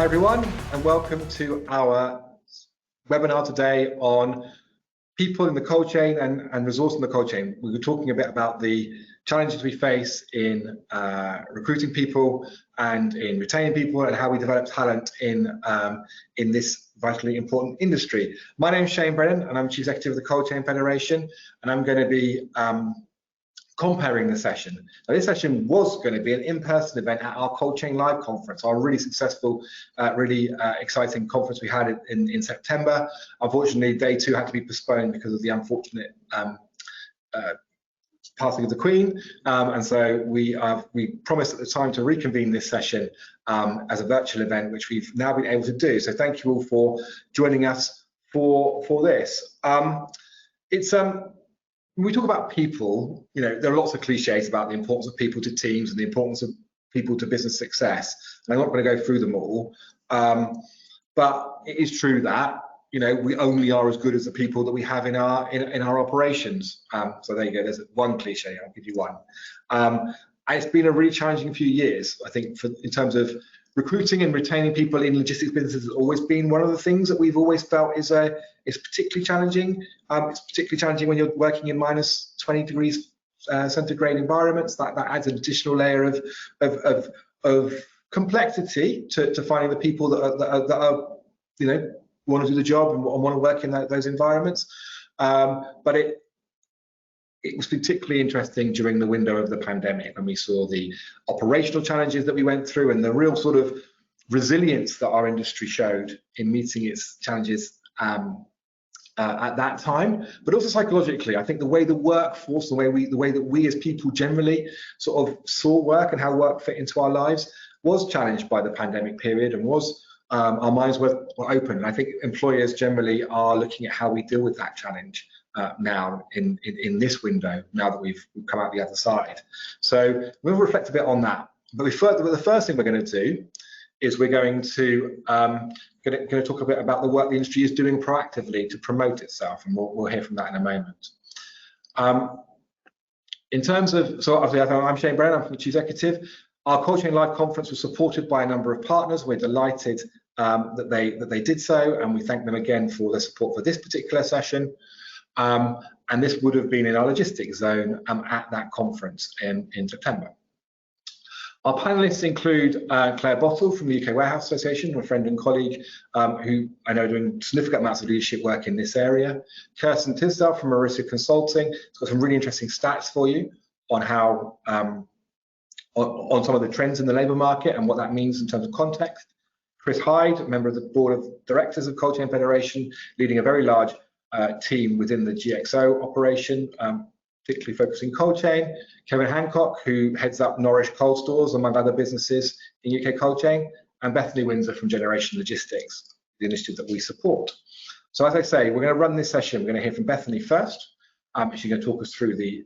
Hi everyone, and welcome to our webinar today on people in the cold chain and resource in the cold chain. We were talking a bit about the challenges we face in recruiting people and in retaining people, and how we develop talent in this vitally important industry. My name is Shane Brennan, and I'm Chief Executive of the Cold Chain Federation, and I'm going to be comparing the session. Now, this session was going to be an in-person event at our Cold Chain Live conference, our really successful, really exciting conference we had in September. Unfortunately, day 2 had to be postponed because of the unfortunate passing of the Queen, and so we promised at the time to reconvene this session as a virtual event, which we've now been able to do. So thank you all for joining us for this. When we talk about people, you know, there are lots of cliches about the importance of people to teams and the importance of people to business success. And I'm not going to go through them all, but it is true that, you know, we only are as good as the people that we have in our operations. So there you go. There's one cliche. I'll give you one. And it's been a really challenging few years, I think, in terms of recruiting and retaining people in logistics businesses. Has always been one of the things that we've always felt is particularly challenging. It's particularly challenging when you're working in minus 20 degrees centigrade environments. That adds an additional layer of complexity to finding the people that are you know, want to do the job and want to work in those environments. But it was particularly interesting during the window of the pandemic, when we saw the operational challenges that we went through and the real sort of resilience that our industry showed in meeting its challenges at that time. But also psychologically, I think the way the workforce, the way that we as people generally sort of saw work and how work fit into our lives was challenged by the pandemic period, and was our minds were open. And I think employers generally are looking at how we deal with that challenge now in this window, now that we've come out the other side. So we'll reflect a bit on that. But the first thing we're going to do is we're going to talk a bit about the work the industry is doing proactively to promote itself, and we'll hear from that in a moment. In terms of, so obviously I'm Shane Brennan, I'm from the Chief Executive. Our Cold Chain Live conference was supported by a number of partners. We're delighted that they did so, and we thank them again for their support for this particular session. And this would have been in our logistics zone at that conference in September. Our panelists include Claire Bottle from the UK Warehouse Association, a friend and colleague who I know are doing significant amounts of leadership work in this area. Kirsten Tisdale from Marissa Consulting has got some really interesting stats for you on how on some of the trends in the labour market and what that means in terms of context. Chris Hyde, member of the board of directors of Cold Chain Federation, leading a very large team within the GXO operation, particularly focusing cold chain. Kevin Hancock, who heads up Norwich Cold Stores, among other businesses in UK cold chain, and Bethany Windsor from Generation Logistics, the initiative that we support. So as I say, we're going to run this session. We're going to hear from Bethany first. She's going to talk us through the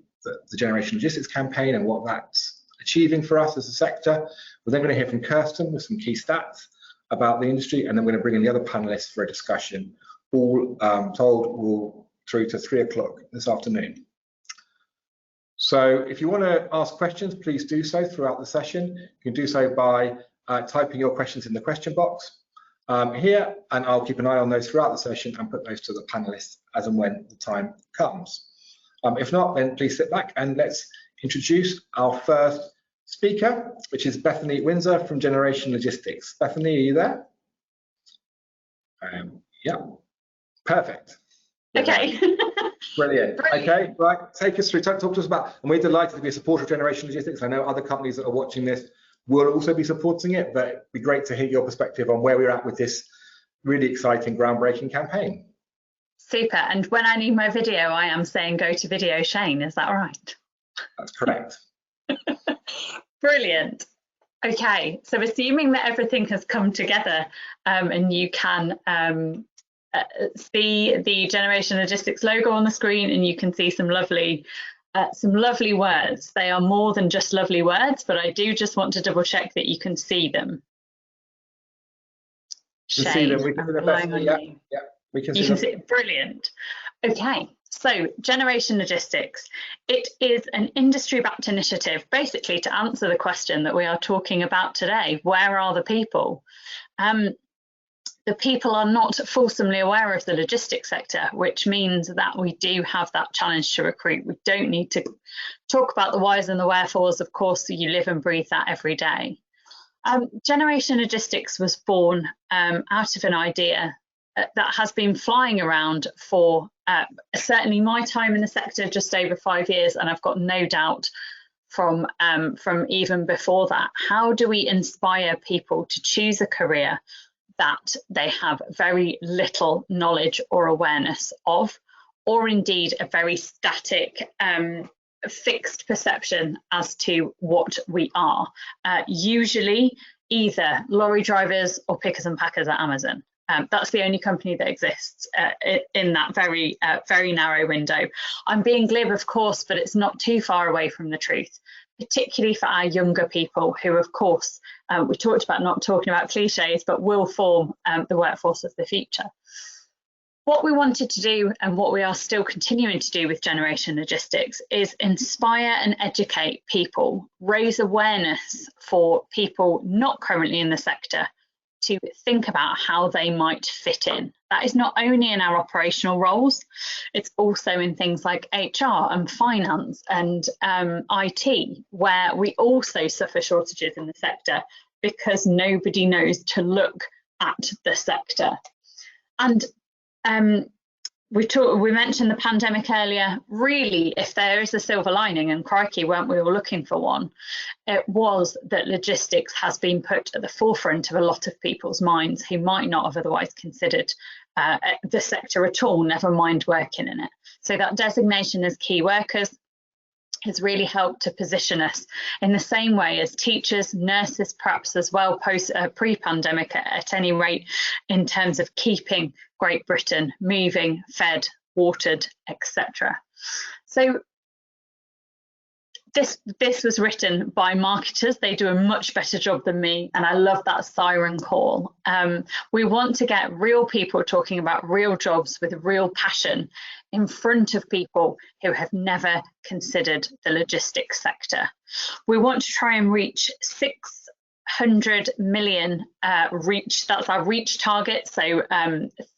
Generation Logistics campaign and what that's achieving for us as a sector. We're then going to hear from Kirsten with some key stats about the industry, and then we're going to bring in the other panelists for a discussion, all told through to 3 o'clock this afternoon. So if you want to ask questions, please do so throughout the session. You can do so by typing your questions in the question box here, and I'll keep an eye on those throughout the session and put those to the panelists as and when the time comes. If not, then please sit back and let's introduce our first speaker, which is Bethany Windsor from Generation Logistics. Bethany, are you there? Yeah, perfect. Okay. Brilliant. Okay, right, take us through, talk to us about, and we're delighted to be a supporter of Generation Logistics. I know other companies that are watching this will also be supporting it, but it'd be great to hear your perspective on where we're at with this really exciting, groundbreaking campaign. Super, and when I need my video, I am saying go to Video Shane, is that right? That's correct. Brilliant. Okay, so assuming that everything has come together and you can see the Generation Logistics logo on the screen, and you can see some lovely words. They are more than just lovely words, but I do just want to double check that you can see them. We can see them. We can see them best. Yeah, we can see them. See it. Brilliant. Okay, so Generation Logistics. It is an industry-backed initiative, basically to answer the question that we are talking about today. Where are the people? the people are not fulsomely aware of the logistics sector, which means that we do have that challenge to recruit. We don't need to talk about the whys and the wherefores. Of course, you live and breathe that every day. Generation Logistics was born out of an idea that has been flying around for certainly my time in the sector, just over 5 years, and I've got no doubt from even before that. How do we inspire people to choose a career that they have very little knowledge or awareness of, or indeed a very static, fixed perception as to what we are? Usually either lorry drivers or pickers and packers at Amazon. That's the only company that exists in that very narrow window. I'm being glib, of course, but it's not too far away from the truth, particularly for our younger people who, of course, we talked about not talking about cliches, but will form the workforce of the future. What we wanted to do, and what we are still continuing to do with Generation Logistics, is inspire and educate people, raise awareness for people not currently in the sector to think about how they might fit in. That is not only in our operational roles, it's also in things like HR and finance and IT, where we also suffer shortages in the sector because nobody knows to look at the sector. And we mentioned the pandemic earlier. Really, if there is a silver lining, and crikey, weren't we all looking for one, it was that logistics has been put at the forefront of a lot of people's minds who might not have otherwise considered the sector at all, never mind working in it. So that designation as key workers has really helped to position us in the same way as teachers, nurses, perhaps as well pre-pandemic at any rate, in terms of keeping Great Britain moving, fed, watered, etc. So this was written by marketers. They do a much better job than me, and I love that siren call. We want to get real people talking about real jobs with real passion in front of people who have never considered the logistics sector. We want to try and reach 600 million reach. That's our reach target. So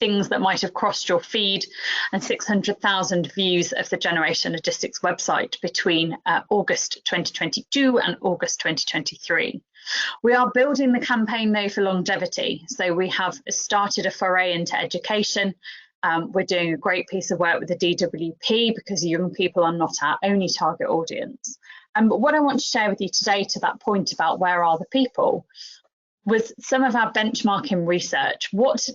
things that might have crossed your feed, and 600,000 views of the Generation Logistics website between August 2022 and August 2023. We are building the campaign though for longevity. So we have started a foray into education. We're doing a great piece of work with the DWP because young people are not our only target audience. But what I want to share with you today, to that point about where are the people, was some of our benchmarking research. What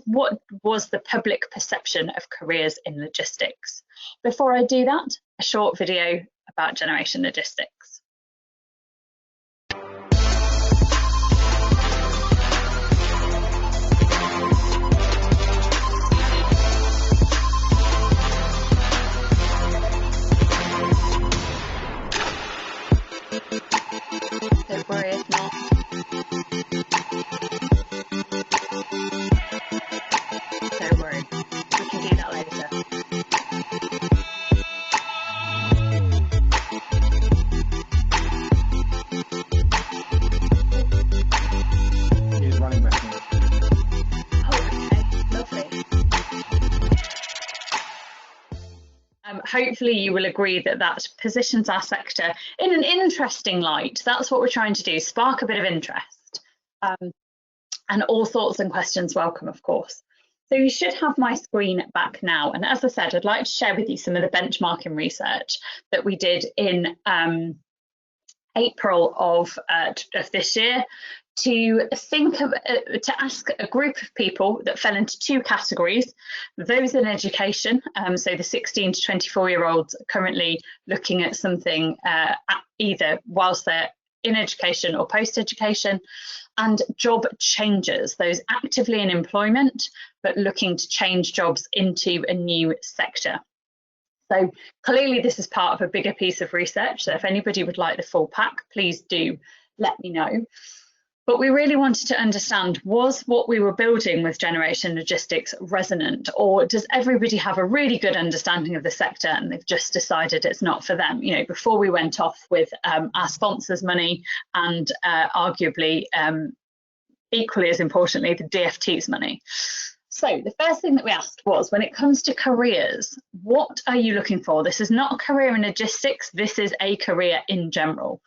was the public perception of careers in logistics? Before I do that, a short video about Generation Logistics. Don't worry, it's not. Don't worry, we can do that later. He's running back now. Oh, okay, lovely. Hopefully you will agree that that positions our sector in an interesting light. That's what we're trying to do, spark a bit of interest. And all thoughts and questions welcome, of course. So you should have my screen back now. And as I said, I'd like to share with you some of the benchmarking research that we did in April of this year, to think of, to ask a group of people that fell into two categories: those in education, so the 16 to 24-year-olds currently looking at something either whilst they're in education or post-education, and job changers, those actively in employment but looking to change jobs into a new sector. So clearly this is part of a bigger piece of research, so if anybody would like the full pack, please do let me know. But we really wanted to understand, was what we were building with Generation Logistics resonant, or does everybody have a really good understanding of the sector and they've just decided it's not for them? You know, before we went off with our sponsors' money and arguably equally as importantly, the DfT's money. So the first thing that we asked was, when it comes to careers, what are you looking for? This is not a career in logistics, this is a career in general.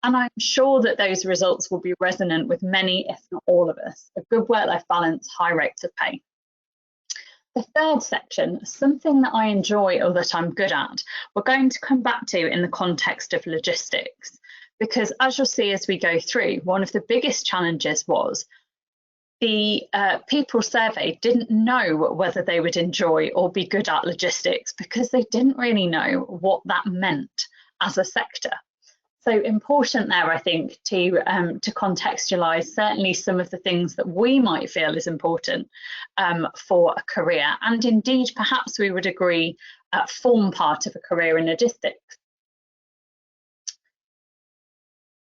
And I'm sure that those results will be resonant with many, if not all of us. A good work-life balance, high rates of pay. The third section, something that I enjoy or that I'm good at, we're going to come back to in the context of logistics. Because as you'll see as we go through, one of the biggest challenges was the people surveyed didn't know whether they would enjoy or be good at logistics because they didn't really know what that meant as a sector. So important there, I think, to contextualise certainly some of the things that we might feel is important for a career, and indeed perhaps we would agree form part of a career in logistics.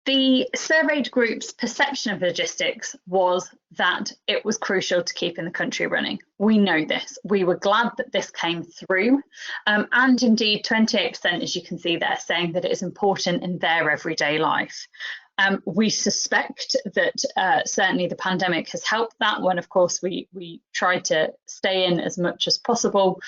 The surveyed group's perception of logistics was that it was crucial to keeping the country running. We know this. We were glad that this came through. And indeed, 28%, as you can see there, saying that it is important in their everyday life. We suspect that certainly the pandemic has helped that when, of course, we tried to stay in as much as possible,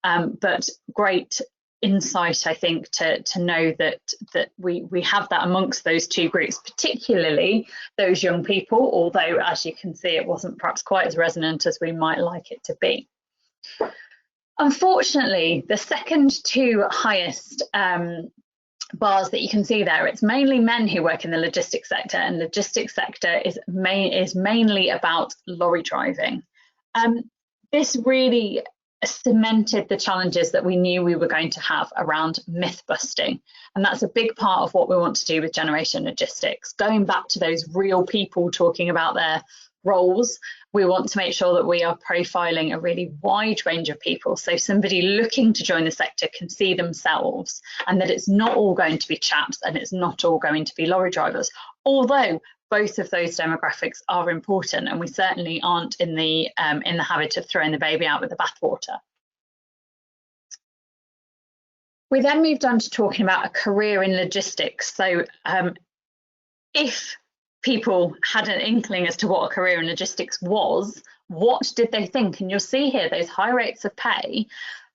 but great insight, I think, to know that we have that amongst those two groups, particularly those young people, although as you can see it wasn't perhaps quite as resonant as we might like it to be. Unfortunately, the second two highest bars that you can see there, it's mainly men who work in the logistics sector, and logistics sector is mainly about lorry driving. This really cemented the challenges that we knew we were going to have around myth busting, and that's a big part of what we want to do with Generation Logistics. Going back to those real people talking about their roles, we want to make sure that we are profiling a really wide range of people, so somebody looking to join the sector can see themselves, and that it's not all going to be chaps and it's not all going to be lorry drivers, although both of those demographics are important, and we certainly aren't in the habit of throwing the baby out with the bathwater. We then moved on to talking about a career in logistics. So if people had an inkling as to what a career in logistics was, what did they think? And you'll see here those high rates of pay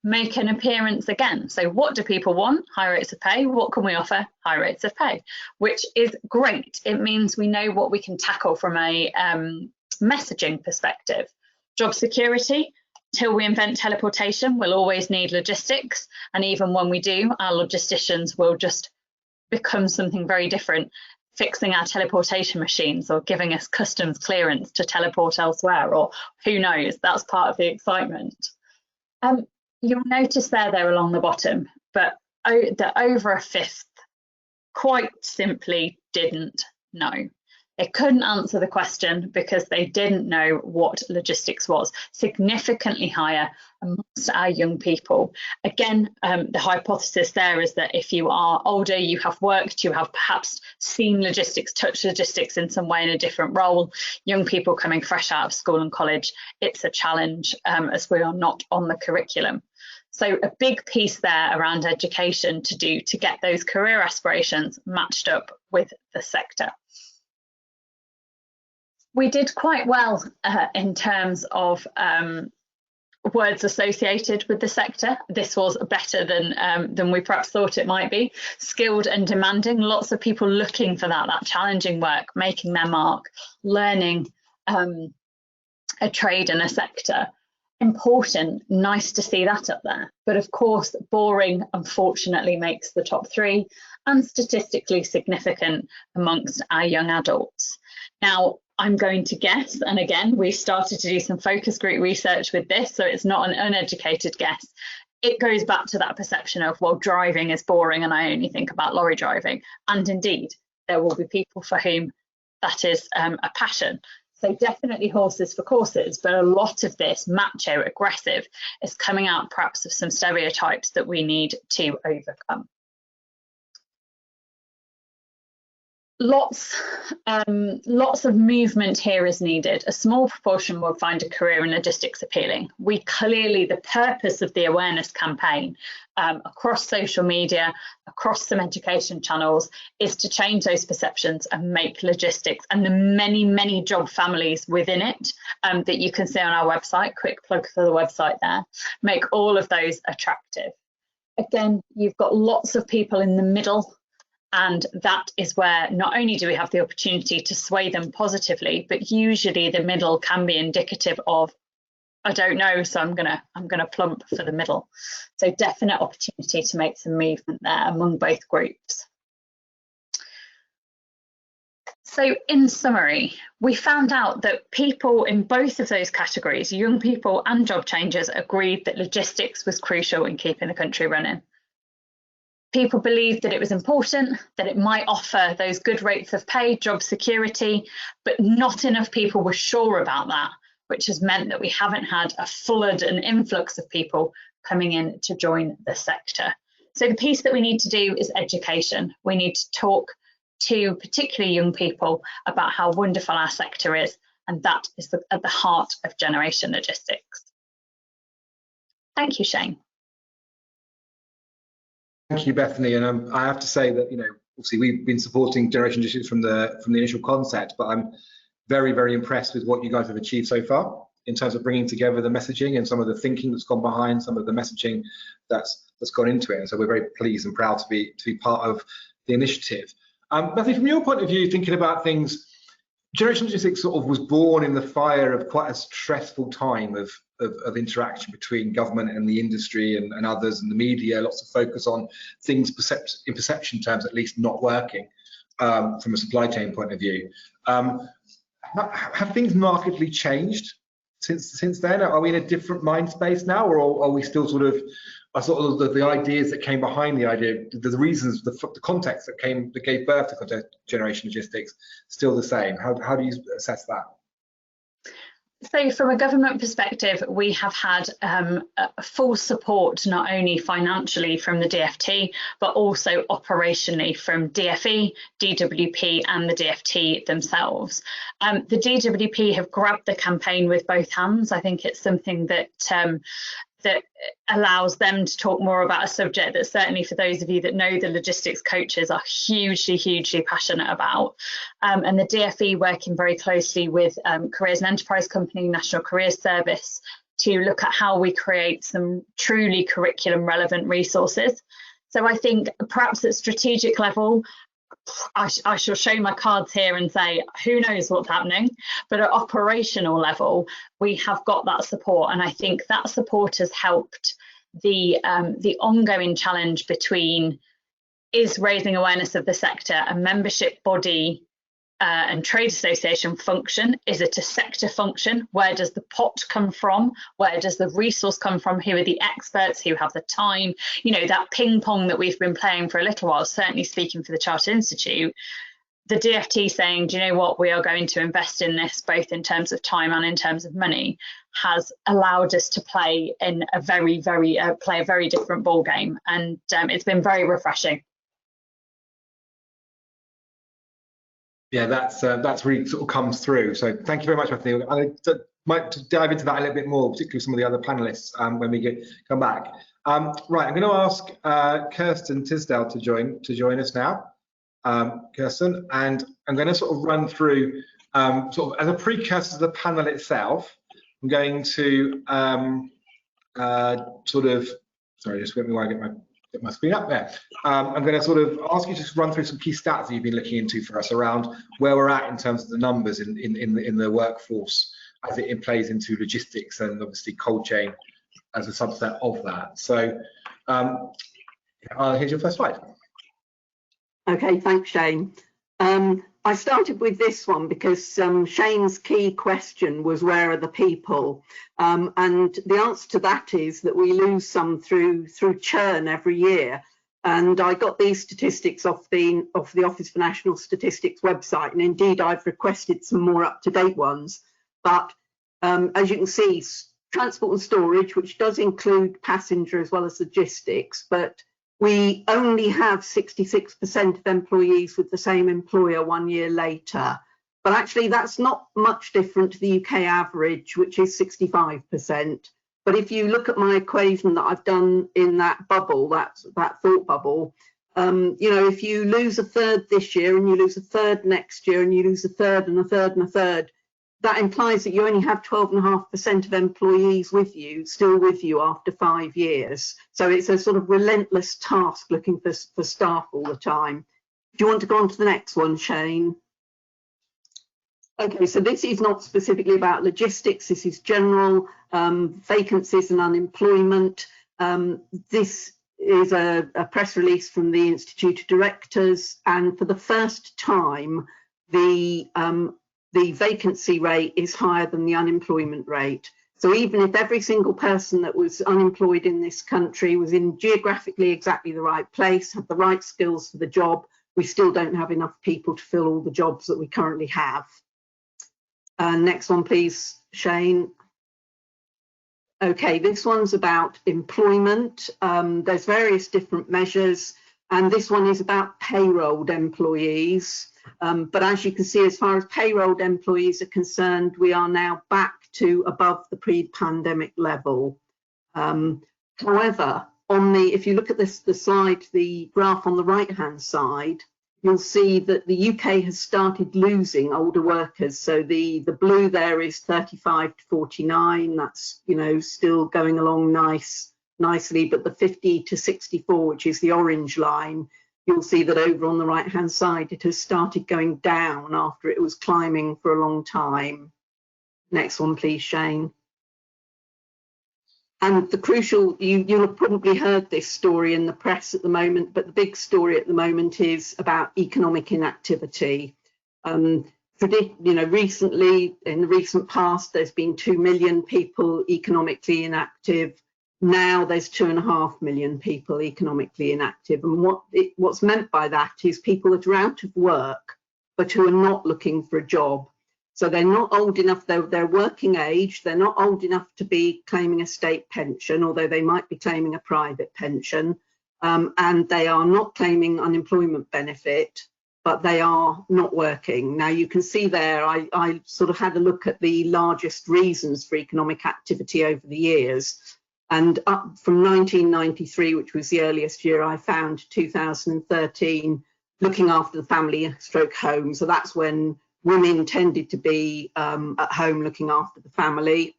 make an appearance again. So what do people want? High rates of pay. What can we offer? High rates of pay, which is great. It means we know what we can tackle from a messaging perspective. Job security, till we invent teleportation, we'll always need logistics. And even when we do, our logisticians will just become something very different, fixing our teleportation machines or giving us customs clearance to teleport elsewhere, or who knows, that's part of the excitement. You'll notice there along the bottom, but that over a fifth quite simply didn't know. They couldn't answer the question because they didn't know what logistics was, significantly higher amongst our young people. Again, the hypothesis there is that if you are older, you have worked, you have perhaps seen logistics, touched logistics in some way in a different role. Young people coming fresh out of school and college, it's a challenge as we are not on the curriculum. So a big piece there around education to do to get those career aspirations matched up with the sector. We did quite well in terms of words associated with the sector. This was better than we perhaps thought it might be. Skilled and demanding, lots of people looking for that challenging work, making their mark, learning a trade and a sector. Important, nice to see that up there. But of course, boring, unfortunately, makes the top three, and statistically significant amongst our young adults. Now, I'm going to guess, and again, we started to do some focus group research with this, so it's not an uneducated guess. It goes back to that perception of, well, driving is boring and I only think about lorry driving. And indeed, there will be people for whom that is a passion. So definitely horses for courses, but a lot of this macho, aggressive, is coming out perhaps of some stereotypes that we need to overcome. Lots of movement here is needed. A small proportion will find a career in logistics appealing. The purpose of the awareness campaign across social media, across some education channels, is to change those perceptions and make logistics and the many, many job families within it that you can see on our website, quick plug for the website there, make all of those attractive. Again, you've got lots of people in the middle, and that is where not only do we have the opportunity to sway them positively, but usually the middle can be indicative of, I don't know, so I'm gonna plump for the middle. So definite opportunity to make some movement there among both groups. So in summary, we found out that people in both of those categories, young people and job changers, agreed that logistics was crucial in keeping the country running. People believed that it was important, that it might offer those good rates of pay, job security, but not enough people were sure about that, which has meant that we haven't had a flood and influx of people coming in to join the sector. So the piece that we need to do is education. We need to talk to particularly young people about how wonderful our sector is, and that is at the heart of Generation Logistics. Thank you, Shane. Thank you, Bethany. And I have to say that, obviously we've been supporting Generation Logistics from the initial concept, but I'm very, very impressed with what you guys have achieved so far in terms of bringing together the messaging and some of the thinking that's gone behind some of the messaging that's gone into it. And so we're very pleased and proud to be part of the initiative. Bethany, from your point of view, thinking about things, Generation Logistics sort of was born in the fire of quite a stressful time of interaction between government and the industry and others and the media, lots of focus on things in perception terms at least not working from a supply chain point of view. Have things markedly changed since then? Are we in a different mind space now, or are we still the ideas that came behind the idea, the reasons, the context that gave birth to Generation Logistics still the same? How do you assess that? So from a government perspective, we have had full support, not only financially from the DFT, but also operationally from DFE, DWP and the DFT themselves. The DWP have grabbed the campaign with both hands. I think it's something that that allows them to talk more about a subject that certainly for those of you that know the logistics coaches are hugely passionate about. And the DFE working very closely with Careers and Enterprise Company, National Careers Service, to look at how we create some truly curriculum relevant resources. So I think perhaps at strategic level, I shall show my cards here and say, who knows what's happening? But at operational level, we have got that support. And I think that support has helped the ongoing challenge between, is raising awareness of the sector a membership body and trade association function? Is it a sector function? Where does the pot come from? Where does the resource come from? Who are the experts who have the time? That ping pong that we've been playing for a little while, certainly speaking for the Chartered Institute, the DFT saying, do you know what, we are going to invest in this, both in terms of time and in terms of money, has allowed us to play in a very different ball game. And it's been very refreshing. Yeah, that's really sort of comes through. So thank you very much, Bethany. I might dive into that a little bit more, particularly some of the other panelists when we come back. Right, I'm going to ask Kirsten Tisdale to join us now. Kirsten, and I'm going to sort of run through sort of as a precursor to the panel itself. I'm going to sorry, just let me while I get my screen up there. I'm going to sort of ask you to run through some key stats that you've been looking into for us around where we're at in terms of the numbers in the workforce as it plays into logistics and obviously cold chain as a subset of that. So here's your first slide. Okay, thanks, Shane. I started with this one because Shane's key question was, where are the people? And the answer to that is that we lose some through churn every year. And I got these statistics off the Office for National Statistics website, and indeed I've requested some more up-to-date ones. But as you can see, transport and storage, which does include passenger as well as logistics, but we only have 66% of employees with the same employer 1 year later. But actually, that's not much different to the UK average, which is 65%. But if you look at my equation that I've done in that bubble, that thought bubble, you know, if you lose a third this year and you lose a third next year and you lose a third and a third and a third, that implies that you only have 12.5% of employees with you, still with you after 5 years. So it's a sort of relentless task looking for staff all the time. Do you want to go on to the next one, Shane? Okay, so this is not specifically about logistics, this is general vacancies and unemployment. This is a press release from the Institute of Directors, and for the first time, the vacancy rate is higher than the unemployment rate. So even if every single person that was unemployed in this country was in geographically exactly the right place, had the right skills for the job, we still don't have enough people to fill all the jobs that we currently have. Next one, please, Shane. Okay, this one's about employment. There's various different measures, and this one is about payrolled employees. But as you can see, as far as payrolled employees are concerned, we are now back to above the pre-pandemic level. However, if you look at the slide, the graph on the right-hand side, you'll see that the UK has started losing older workers. So the blue there is 35 to 49. That's, you know, still going along nicely. But the 50 to 64, which is the orange line, you'll see that over on the right-hand side, it has started going down after it was climbing for a long time. Next one, please, Shane. And the crucial, you'll have probably heard this story in the press at the moment, but the big story at the moment is about economic inactivity. You know, recently, in the recent past, there's been 2 million people economically inactive. Now there's 2.5 million people economically inactive. And what's meant by that is people that are out of work, but who are not looking for a job. So they're not old enough, they're working age, they're not old enough to be claiming a state pension, although they might be claiming a private pension, and they are not claiming unemployment benefit, but they are not working. Now you can see there, I sort of had a look at the largest reasons for economic activity over the years, and up from 1993, which was the earliest year I found, 2013, looking after the family stroke home. So that's when women tended to be at home looking after the family.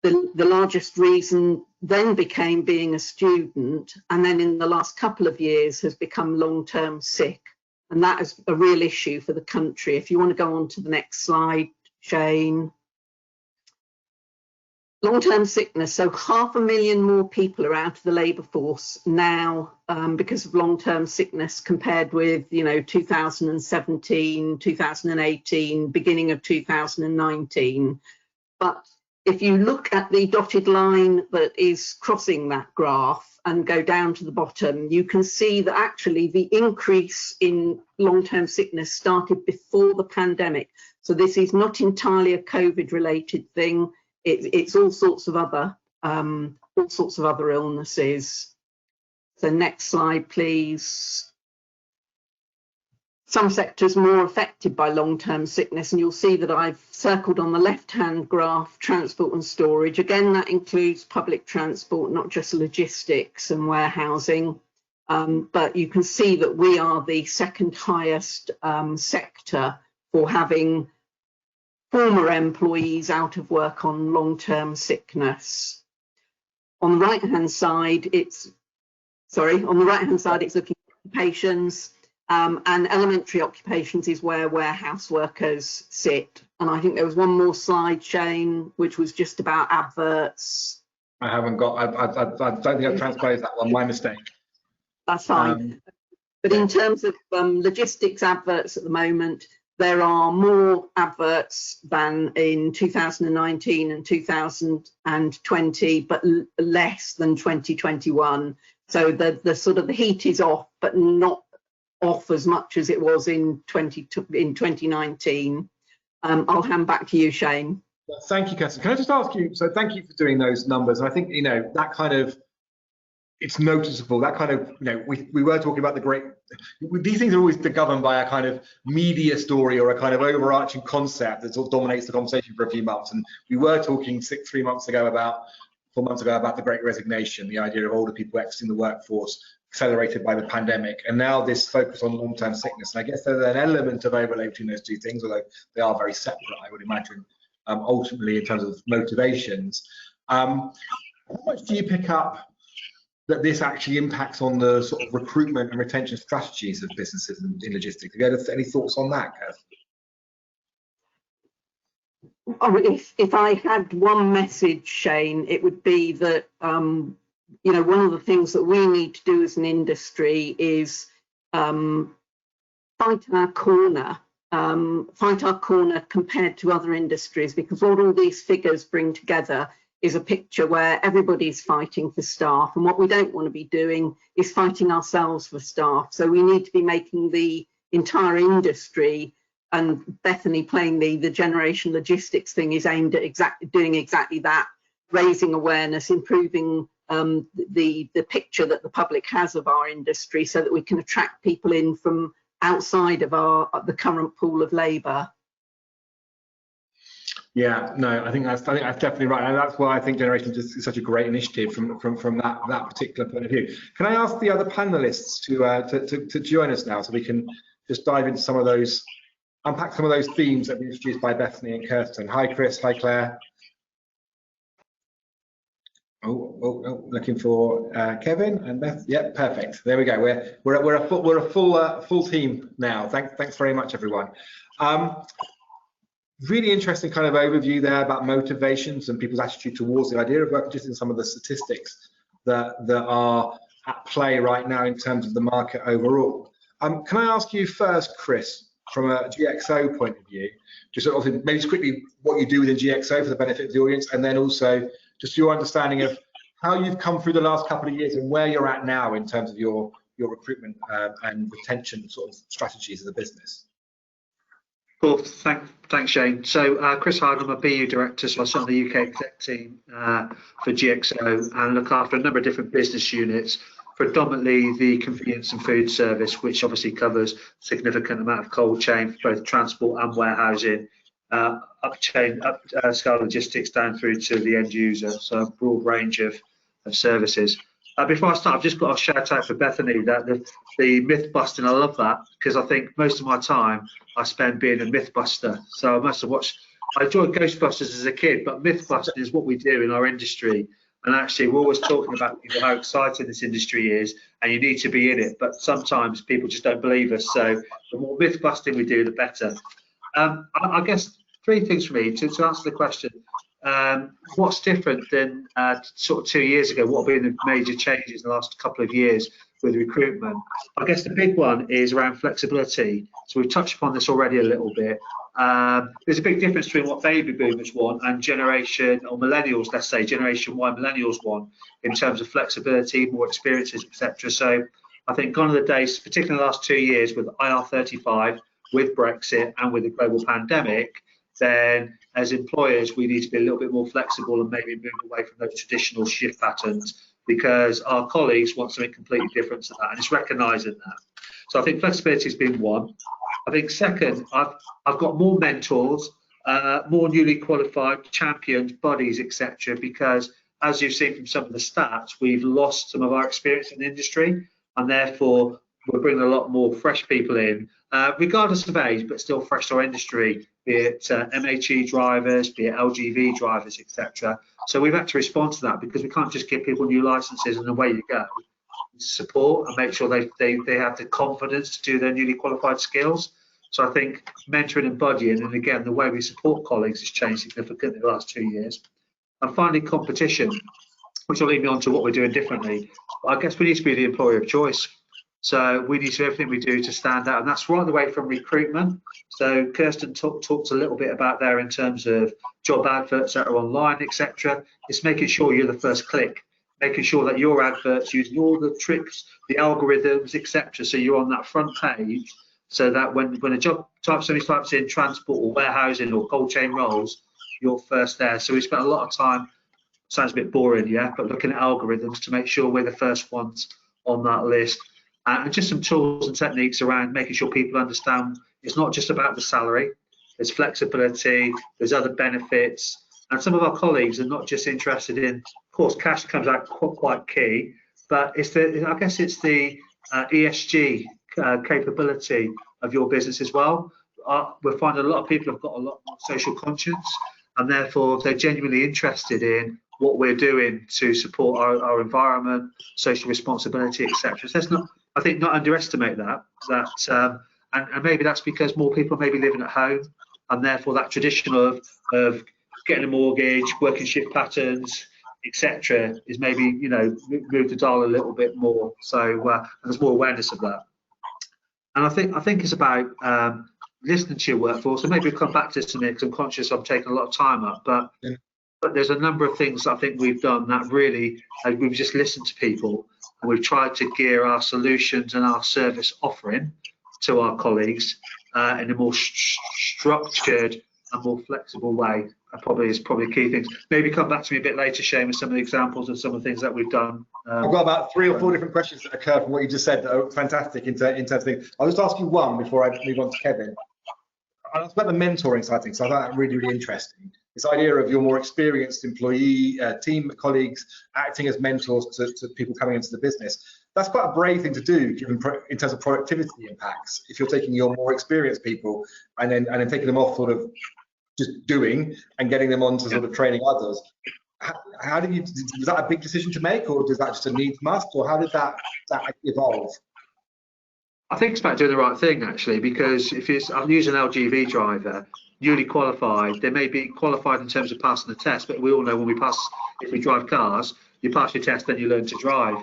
The largest reason then became being a student, and then in the last couple of years has become long-term sick. And that is a real issue for the country. If you want to go on to the next slide, Shane. Long-term sickness, so 500,000 more people are out of the labour force now because of long-term sickness compared with, you know, 2017, 2018, beginning of 2019. But if you look at the dotted line that is crossing that graph and go down to the bottom, you can see that actually the increase in long-term sickness started before the pandemic. So this is not entirely a COVID-related thing. It's all sorts of other illnesses. So next slide, please. Some sectors more affected by long-term sickness, and you'll see that I've circled on the left-hand graph transport and storage. Again, that includes public transport, not just logistics and warehousing. But you can see that we are the second highest sector for having former employees out of work on long-term sickness. On the right-hand side, it's looking at occupations, and elementary occupations is where warehouse workers sit. And I think there was one more slide, Shane, which was just about adverts. I haven't got, I don't think I've transposed that one, my mistake. That's fine. But in terms of logistics adverts at the moment, there are more adverts than in 2019 and 2020, but less than 2021. So the sort of the heat is off, but not off as much as it was in 2019. I'll hand back to you, Shane. Thank you, Kirsten. Can I just ask you, so thank you for doing those numbers. I think, you know, that kind of, it's noticeable. That kind of, we were talking about these things are always governed by a kind of media story or a kind of overarching concept that sort of dominates the conversation for a few months. And we were talking 4 months ago about the Great Resignation, the idea of older people exiting the workforce, accelerated by the pandemic, and now this focus on long-term sickness. And I guess there's an element of overlay between those two things, although they are very separate, I would imagine, ultimately in terms of motivations. How much do you pick up that this actually impacts on the sort of recruitment and retention strategies of businesses in logistics? Have you had any thoughts on that, Kev? Oh, if I had one message, Shane, it would be that one of the things that we need to do as an industry is fight our corner compared to other industries, because what all these figures bring together is a picture where everybody's fighting for staff, and what we don't want to be doing is fighting ourselves for staff. So we need to be making the entire industry, and Bethany plainly, the Generation Logistics thing is aimed at doing exactly that, raising awareness, improving the picture that the public has of our industry, so that we can attract people in from outside of the current pool of labour. Yeah, no, I think that's definitely right, and that's why I think Generation is such a great initiative from that particular point of view. Can I ask the other panelists to join us now, so we can just dive into some of those, unpack some of those themes that were introduced by Bethany and Kirsten. Hi, Chris. Hi, Claire. Oh, looking for Kevin and Beth. Yep, perfect. There we go. We're a full team now. Thanks very much, everyone. Really interesting kind of overview there about motivations and people's attitude towards the idea of work, just in some of the statistics that are at play right now in terms of the market overall. Can I ask you first, Chris, from a GXO point of view, just sort of maybe just quickly what you do within GXO for the benefit of the audience, and then also just your understanding of how you've come through the last couple of years and where you're at now in terms of your recruitment and retention sort of strategies of the business. Cool, thanks Shane. So Chris Hyde, I'm a BU director, so I sit on the UK exec team for GXO and look after a number of different business units, predominantly the convenience and food service, which obviously covers a significant amount of cold chain for both transport and warehousing, upscale logistics down through to the end user, so a broad range of services. Before I start, I've just got a shout out for Bethany, that the myth busting, I love that, because I think most of my time I spend being a myth buster. So I must have watched, I enjoyed Ghostbusters as a kid, but myth busting is what we do in our industry. And actually, we're always talking about how exciting this industry is, and you need to be in it. But sometimes people just don't believe us. So the more myth busting we do, the better. I guess 3 things for me to answer the question. What's different than sort of 2 years ago? What have been the major changes in the last couple of years with recruitment? I guess the big one is around flexibility. So we've touched upon this already a little bit. There's a big difference between what baby boomers want and generation, or millennials, let's say, Generation Y millennials want, in terms of flexibility, more experiences, etc. So I think gone are the days, particularly in the last 2 years with IR35, with Brexit and with the global pandemic, then as employers we need to be a little bit more flexible and maybe move away from those traditional shift patterns, because our colleagues want something completely different to that, and it's recognising that. So I think flexibility has been one. I think second, I've got more mentors, more newly qualified champions, buddies, etc. Because as you've seen from some of the stats, we've lost some of our experience in the industry, and therefore we're bringing a lot more fresh people in, regardless of age, but still fresh to our industry, be it MHE drivers, be it LGV drivers, etc. So we've had to respond to that, because we can't just give people new licenses and away you go. Support and make sure they have the confidence to do their newly qualified skills. So I think mentoring and buddying, and again, the way we support colleagues has changed significantly in the last 2 years. And finally, competition, which will lead me on to what we're doing differently. I guess we need to be the employer of choice. So we need to do everything we do to stand out, and that's right the way from recruitment. So Kirsten talked a little bit about there in terms of job adverts that are online, etc. It's making sure you're the first click, making sure that your adverts using all the tricks, the algorithms, etc. So you're on that front page, so that when a job somebody types in transport or warehousing or cold chain roles, you're first there. So we spent a lot of time sounds a bit boring, yeah, but looking at algorithms to make sure we're the first ones on that list. And just some tools and techniques around making sure people understand it's not just about the salary, there's flexibility, there's other benefits. And some of our colleagues are not just interested in, of course, cash comes out quite key, but it's I guess it's the ESG capability of your business as well. We're finding a lot of people have got a lot more social conscience, and therefore they're genuinely interested in what we're doing to support our environment, social responsibility, etc. So let's not, I think, not underestimate that. And maybe that's because more people may be living at home, and therefore that tradition of getting a mortgage, working shift patterns, etc., is maybe, you know, move the dial a little bit more. So there's more awareness of that. And I think it's about listening to your workforce. And maybe we'll come back to this because I'm conscious I'm taking a lot of time up. But there's a number of things I think we've done that really, we've just listened to people, and we've tried to gear our solutions and our service offering to our colleagues in a more structured and more flexible way. Is probably key things. Maybe come back to me a bit later, Shane, with some of the examples of some of the things that we've done. I've got about 3 or 4 different questions that occur from what you just said that are fantastic in terms of things. I'll just ask you one before I move on to Kevin. I'll ask about the mentoring side of things. So I thought that really, really interesting. This idea of your more experienced employee, team colleagues acting as mentors to people coming into the business. That's quite a brave thing to do, given in terms of productivity impacts. If you're taking your more experienced people and then taking them off sort of just doing and getting them on to sort of training others. How did you, was that a big decision to make, or is that just a needs must, or how did that evolve? I think it's about doing the right thing, actually, because I'll use an LGV driver, newly qualified, they may be qualified in terms of passing the test, but we all know if we drive cars, you pass your test, then you learn to drive.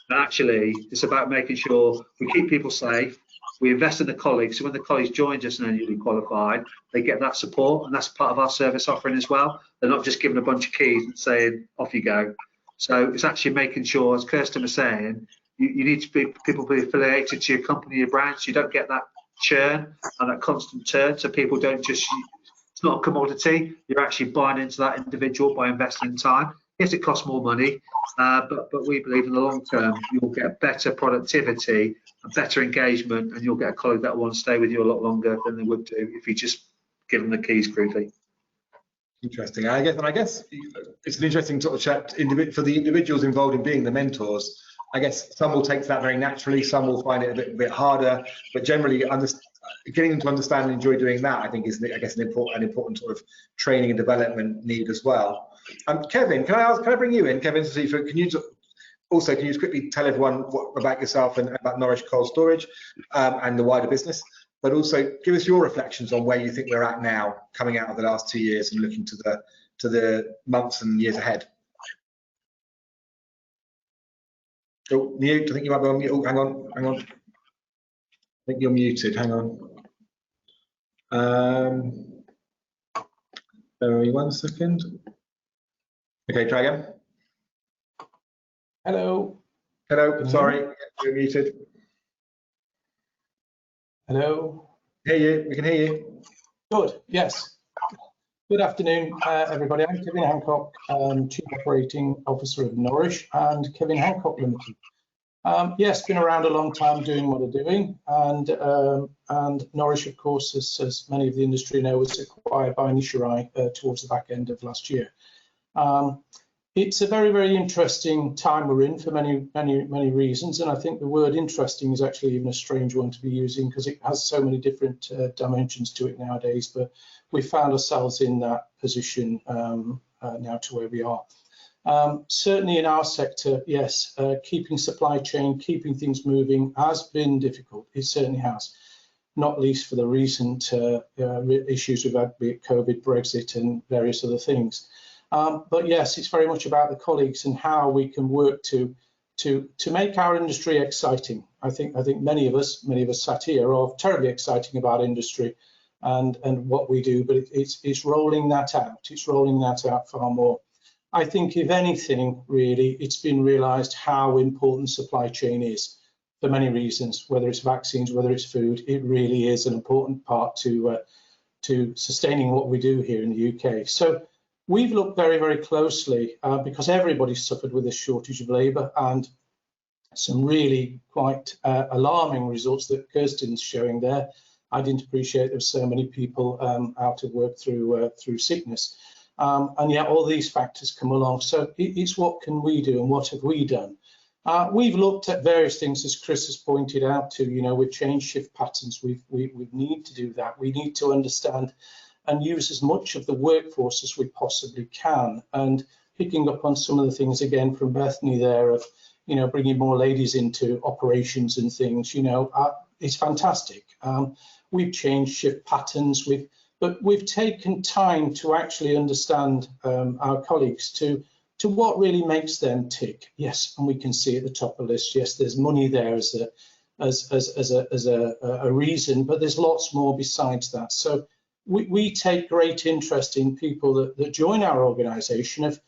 And actually, it's about making sure we keep people safe, we invest in the colleagues, so when the colleagues join us and are newly qualified, they get that support, and that's part of our service offering as well. They're not just given a bunch of keys and saying, off you go. So it's actually making sure, as Kirsten was saying, you need to be people be affiliated to your company, your brand, so you don't get that churn and that constant turn, so people don't just, it's not a commodity, you're actually buying into that individual by investing in time. Yes, it costs more money, but we believe in the long term you'll get better productivity and better engagement, and you'll get a colleague that will want to stay with you a lot longer than they would do if you just give them the keys crudely. Interesting. I guess it's an interesting sort of chat for the individuals involved in being the mentors. I guess some will take that very naturally, some will find it a bit harder, but generally getting them to understand and enjoy doing that, I think, is an important sort of training and development need as well. Kevin, can I bring you in, Kevin? Can you just quickly tell everyone about yourself and about Norwich Cold Storage and the wider business, but also give us your reflections on where you think we're at now, coming out of the last 2 years and looking to the months and years ahead. Oh, mute. I think you might be on mute. Oh, hang on. I think you're muted. Hang on. Bear with me 1 second. Okay, try again. Hello. Hello. Sorry, you're muted. Hello. Hear you. We can hear you. Good. Yes. Good afternoon, everybody. I'm Kevin Hancock, Chief Operating Officer of Norwich and Kevin Hancock Limited. Yes, been around a long time doing what I'm doing, and Norwich, of course, as many of the industry know, was acquired by Nishirai towards the back end of last year. It's a very, very interesting time we're in for many reasons, and I think the word interesting is actually even a strange one to be using because it has so many different dimensions to it nowadays, but we found ourselves in that position now to where we are. Certainly in our sector, yes, keeping supply chain, keeping things moving has been difficult. It certainly has, not least for the recent issues we've had, be it COVID, Brexit, and various other things. But yes, it's very much about the colleagues and how we can work to make our industry exciting. I think many of us sat here are terribly exciting about industry and what we do, but it's rolling that out. It's rolling that out far more. I think if anything, really, it's been realised how important supply chain is for many reasons, whether it's vaccines, whether it's food. It really is an important part to sustaining what we do here in the UK. So we've looked very, very closely because everybody suffered with this shortage of labour, and some really quite alarming results that Kirsten's showing there. I didn't appreciate there were so many people out of work through sickness. And yet all these factors come along. So it's what can we do and what have we done? We've looked at various things, as Chris has pointed out to, we've changed shift patterns. We need to do that. We need to understand and use as much of the workforce as we possibly can. And picking up on some of the things again from Bethany there of, bringing more ladies into operations and things, it's fantastic. We've changed shift patterns, but we've taken time to actually understand our colleagues to what really makes them tick. Yes, and we can see at the top of the list, yes, there's money there as a reason, but there's lots more besides that. So we take great interest in people that join our organisation. Of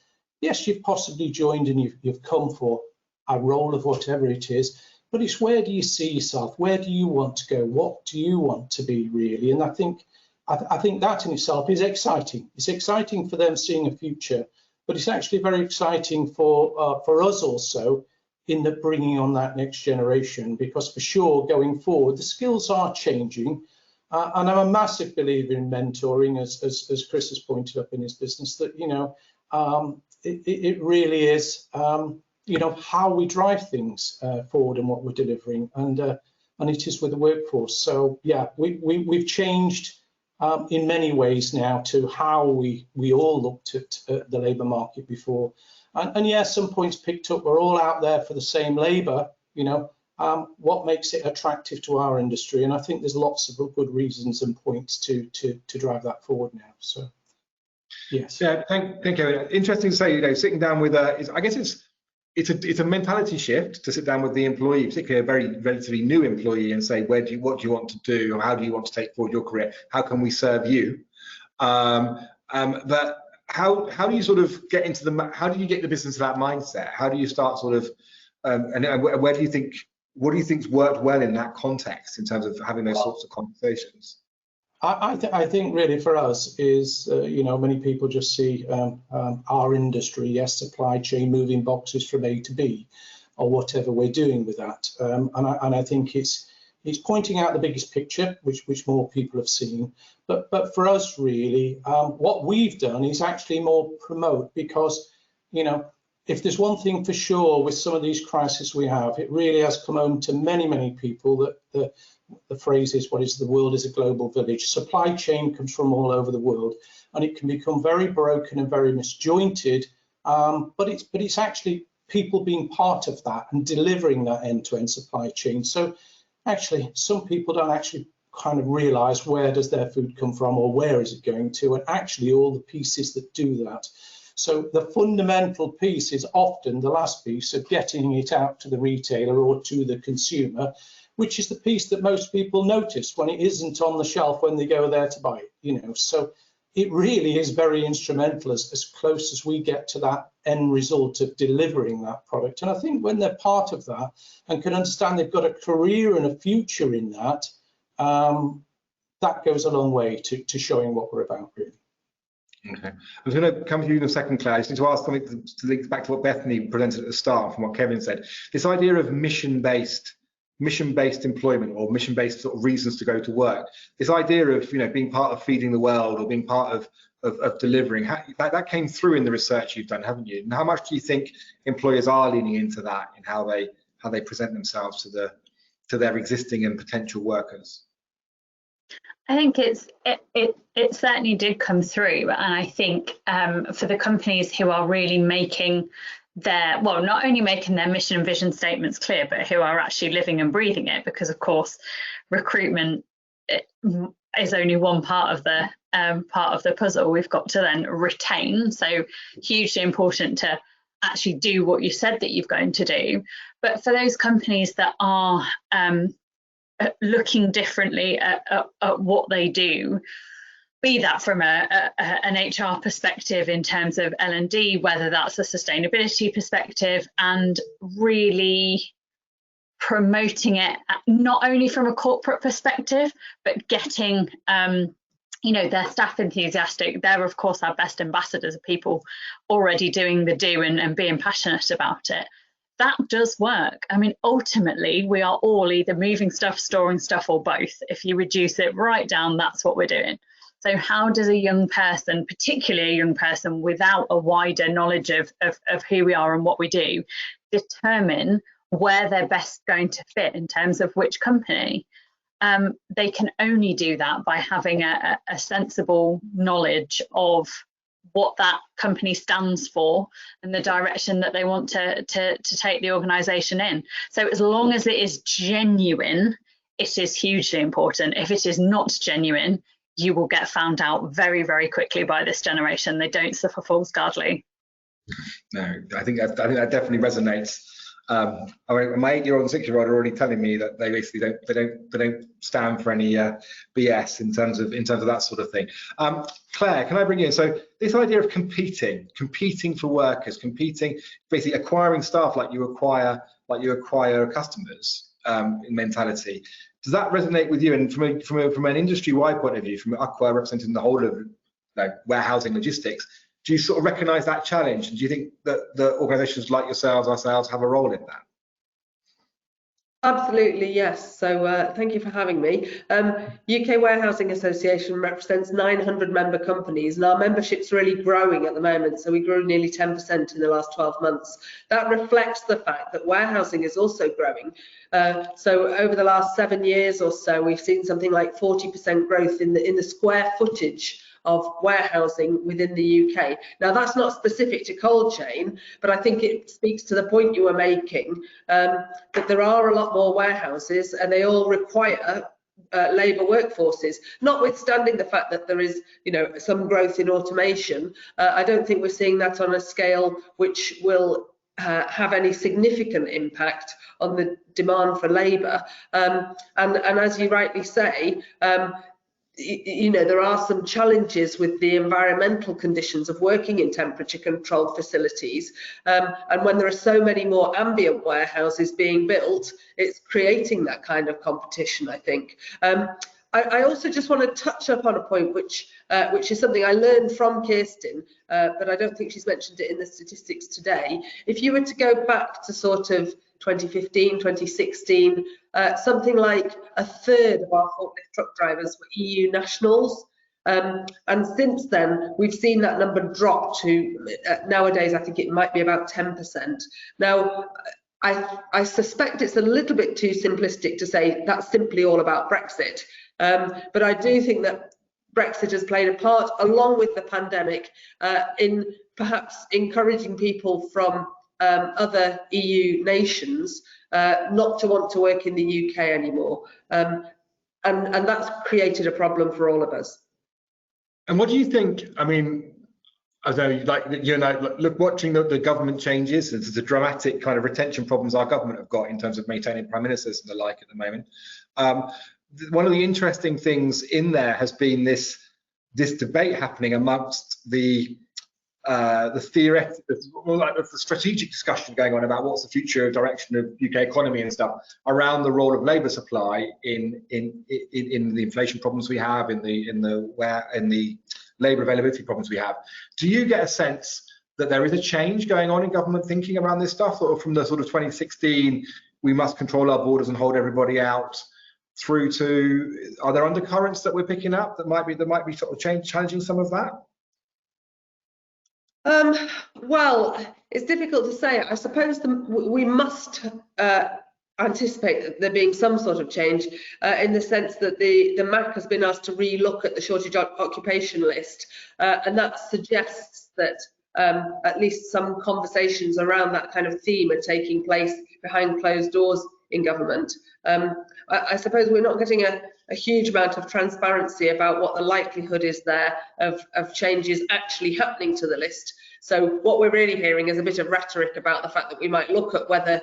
yes, you've possibly joined and you've come for a role of whatever it is, but it's where do you see yourself? Where do you want to go? What do you want to be really? And I think that in itself is exciting. It's exciting for them seeing a future, but it's actually very exciting for us also in the bringing on that next generation, because for sure going forward the skills are changing, and I'm a massive believer in mentoring, as Chris has pointed up in his business, that it really is how we drive things forward and what we're delivering, and it is with the workforce. So yeah, we've changed in many ways now to how we all looked at the labour market before. And yeah, some points picked up, we're all out there for the same labour, what makes it attractive to our industry? And I think there's lots of good reasons and points to drive that forward now. So yes. Yeah, thank you. Interesting to say, sitting down with I guess it's a mentality shift to sit down with the employee, particularly a very relatively new employee, and say, what do you want to do, or how do you want to take forward your career? How can we serve you? But how do you sort of get into how do you get the business to that mindset? How do you start sort of, and what do you think's worked well in that context in terms of having those sorts of conversations? I think really for us is, many people just see our industry, yes, supply chain, moving boxes from A to B, or whatever we're doing with that. And I think it's pointing out the biggest picture, which more people have seen. But for us, really, what we've done is actually more promote, because, if there's one thing for sure with some of these crises we have, it really has come home to many, many people that the phrase is, the world is a global village. Supply chain comes from all over the world, and it can become very broken and very misjointed, but it's actually people being part of that and delivering that end-to-end supply chain. So actually some people don't actually kind of realize where does their food come from, or where is it going to, and actually all the pieces that do that. So the fundamental piece is often the last piece of getting it out to the retailer or to the consumer, which is the piece that most people notice when it isn't on the shelf when they go there to buy it, So it really is very instrumental as close as we get to that end result of delivering that product. And I think when they're part of that and can understand they've got a career and a future in that, that goes a long way to showing what we're about, really. Okay, I was going to come to you in a second, Claire. I just need to ask something to link back to what Bethany presented at the start from what Kevin said. This idea of mission-based employment, or mission-based sort of reasons to go to work. This idea of being part of feeding the world, or being part of delivering, that came through in the research you've done, haven't you? And how much do you think employers are leaning into that in how they present themselves to their existing and potential workers? I think it certainly did come through, and I think for the companies who are really making not only making their mission and vision statements clear, but who are actually living and breathing it, because of course recruitment is only one part of the puzzle. We've got to then retain, so hugely important to actually do what you said that you're going to do. But for those companies that are looking differently at what they do, be that from an HR perspective in terms of L&D, whether that's a sustainability perspective, and really promoting it not only from a corporate perspective, but getting you know, their staff enthusiastic. They're of course our best ambassadors, of people already doing the do and being passionate about it. That does work. I mean, ultimately, we are all either moving stuff, storing stuff, or both. If you reduce it right down, that's what we're doing. So how does a young person, particularly a young person without a wider knowledge of who we are and what we do, determine where they're best going to fit in terms of which company? They can only do that by having a sensible knowledge of what that company stands for and the direction that they want to take the organisation in. So as long as it is genuine, it is hugely important. If it is not genuine, you will get found out very, very quickly by this generation. They don't suffer fools gladly. No, I think that definitely resonates. I mean, my 8-year-old and 6-year-old are already telling me that they basically don't stand for any BS in terms of that sort of thing. Claire, can I bring you in? So this idea of competing for workers, basically acquiring staff like you acquire customers in mentality. Does that resonate with you? And from an industry-wide point of view, from Aqua representing the whole of warehousing logistics, do you sort of recognise that challenge? And do you think that the organisations like yourselves, ourselves, have a role in that? Absolutely, yes. So thank you for having me. UK Warehousing Association represents 900 member companies, and our membership's really growing at the moment. So we grew nearly 10% in the last 12 months. That reflects the fact that warehousing is also growing. So over the last 7 years or so, we've seen something like 40% growth in the square footage of warehousing within the UK. Now, that's not specific to cold chain, but I think it speaks to the point you were making, that there are a lot more warehouses and they all require labour workforces. Notwithstanding the fact that there is, some growth in automation, I don't think we're seeing that on a scale which will have any significant impact on the demand for labour. And as you rightly say, there are some challenges with the environmental conditions of working in temperature controlled facilities, and when there are so many more ambient warehouses being built, it's creating that kind of competition, I think. I also just want to touch up on a point which is something I learned from Kirsten, but I don't think she's mentioned it in the statistics today. If you were to go back to sort of 2015, 2016, something like a third of our forklift truck drivers were EU nationals. And since then, we've seen that number drop to, nowadays, I think it might be about 10%. Now, I suspect it's a little bit too simplistic to say that's simply all about Brexit. But I do think that Brexit has played a part, along with the pandemic, in perhaps encouraging people from other EU nations not to want to work in the UK anymore, and that's created a problem for all of us. And what do you think? I mean, watching the government changes, there's the dramatic kind of retention problems our government have got in terms of maintaining prime ministers and the like at the moment. One of the interesting things in there has been this debate happening amongst the theoretical, the strategic discussion going on about what's the future direction of UK economy and stuff around the role of labour supply in the inflation problems we have, in the labour availability problems we have. Do you get a sense that there is a change going on in government thinking around this stuff, or from the sort of 2016 we must control our borders and hold everybody out through to, are there undercurrents that we're picking up that might be sort of challenging some of that? Well, it's difficult to say. I suppose we must anticipate there being some sort of change in the sense that the MAC has been asked to re-look at the shortage occupation list, and that suggests that at least some conversations around that kind of theme are taking place behind closed doors in government. I suppose we're not getting a huge amount of transparency about what the likelihood is there of changes actually happening to the list. So what we're really hearing is a bit of rhetoric about the fact that we might look at whether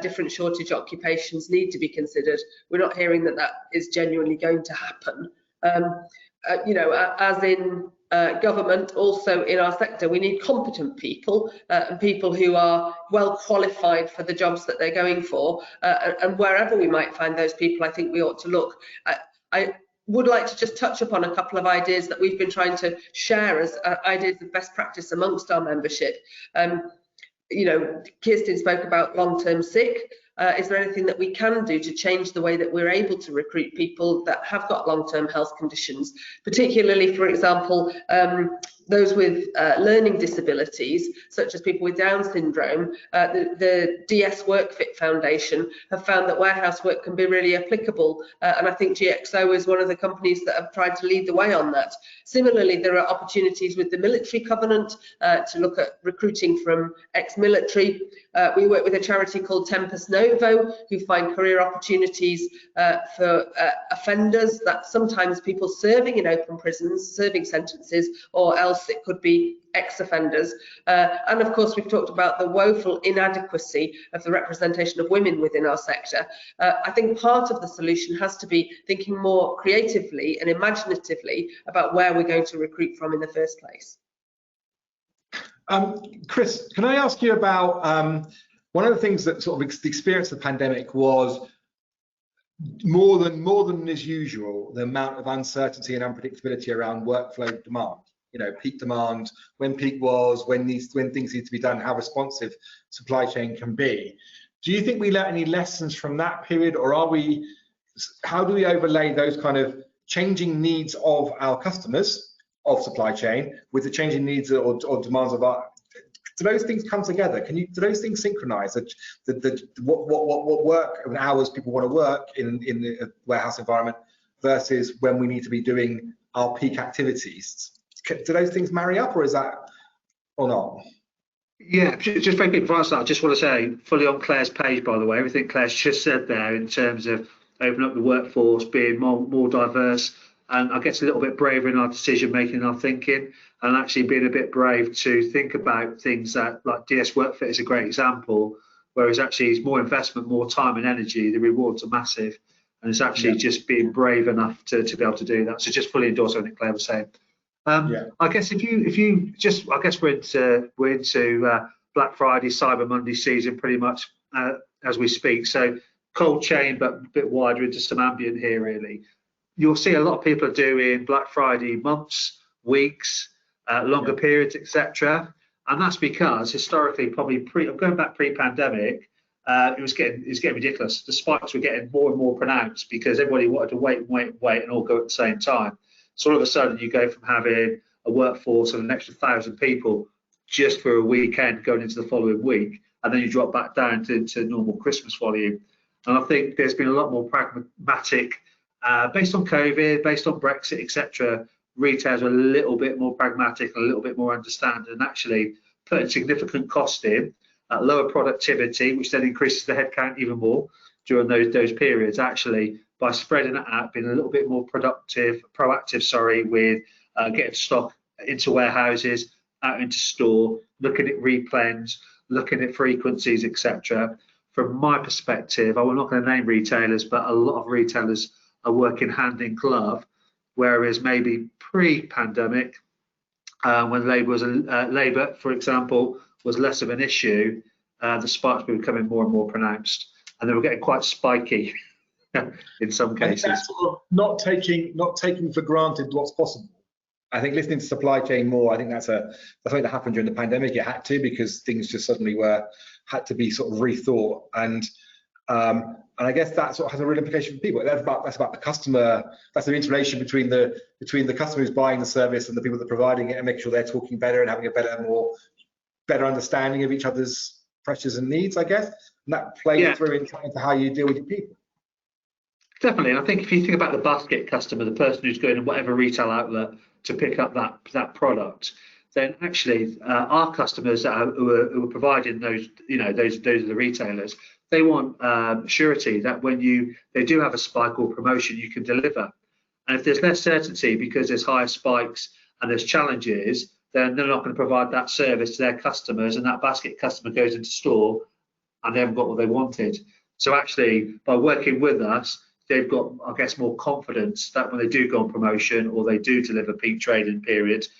different shortage occupations need to be considered. We're not hearing that is genuinely going to happen. As in government, also in our sector, we need competent people and people who are well qualified for the jobs that they're going for. And wherever we might find those people, I think we ought to look. would like to just touch upon a couple of ideas that we've been trying to share as ideas of best practice amongst our membership. You know, Kirsten spoke about long-term sick. Is there anything that we can do to change the way that we're able to recruit people that have got long-term health conditions, particularly, for example, those with learning disabilities, such as people with Down syndrome? The DS WorkFit Foundation have found that warehouse work can be really applicable, and I think GXO is one of the companies that have tried to lead the way on that. Similarly, there are opportunities with the Military Covenant to look at recruiting from ex-military. We work with a charity called Tempus Novo, who find career opportunities for offenders, that sometimes people serving in open prisons, serving sentences, or else it could be ex-offenders. And of course, we've talked about the woeful inadequacy of the representation of women within our sector. I think part of the solution has to be thinking more creatively and imaginatively about where we're going to recruit from in the first place. Chris, can I ask you about one of the things that sort of the experience of the pandemic was more than is usual, the amount of uncertainty and unpredictability around workflow demand. You know, peak demand, when peak was, when things need to be done, how responsive supply chain can be. Do you think we learned any lessons from that period, or how do we overlay those kind of changing needs of our customers of supply chain with the changing needs or demands of our? Do those things come together? Do those things synchronize? What work and hours people want to work in the warehouse environment versus when we need to be doing our peak activities? Do those things marry up, or is that, or not? Yeah, just very quick before I start, I just want to say, fully on Claire's page, by the way, everything Claire's just said there in terms of opening up the workforce, being more diverse, and I guess a little bit braver in our decision making and our thinking, and actually being a bit brave to think about things that, like DS WorkFit is a great example, whereas actually it's more investment, more time and energy, the rewards are massive, and it's actually just being brave enough to be able to do that. So just fully endorse everything Claire was saying. I guess if you just, I guess we're into Black Friday, Cyber Monday season pretty much as we speak. So cold chain, but a bit wider into some ambient here really. You'll see a lot of people are doing Black Friday months, weeks, longer periods, etc. And that's because historically, probably going back pre-pandemic, it was getting ridiculous. The spikes were getting more and more pronounced because everybody wanted to wait and all go at the same time. So all of a sudden you go from having a workforce of an extra 1,000 people just for a weekend going into the following week, and then you drop back down to normal Christmas volume. And I think there's been a lot more pragmatic, based on COVID, based on Brexit, etc. Retailers are a little bit more pragmatic and a little bit more understanding, and actually putting significant cost in at lower productivity, which then increases the headcount even more during those periods, actually by spreading that out, being a little bit more proactive, with getting stock into warehouses, out into store, looking at replens, looking at frequencies, etc. From my perspective, I'm not going to name retailers, but a lot of retailers are working hand in glove, whereas maybe pre-pandemic, when labour, for example, was less of an issue, the spikes were becoming more and more pronounced, and they were getting quite spiky in some cases. That's sort of not taking for granted what's possible. I think listening to supply chain more, I think that's something that happened during the pandemic. It had to, because things just suddenly had to be sort of rethought, and I guess that sort of has a real implication for people. That's about the customer. That's the interrelation between the customer who's buying the service and the people that are providing it, and make sure they're talking better and having a better understanding of each other's pressures and needs, I guess. And that plays through into how you deal with your people. Definitely, and I think if you think about the basket customer, the person who's going to whatever retail outlet to pick up that product, then actually our customers who are providing those, those are the retailers. They want surety that when they do have a spike or promotion, you can deliver. And if there's less certainty because there's higher spikes and there's challenges, then they're not going to provide that service to their customers, and that basket customer goes into store and they haven't got what they wanted. So actually, by working with us, they've got, I guess, more confidence that when they do go on promotion or they do deliver peak trading periods,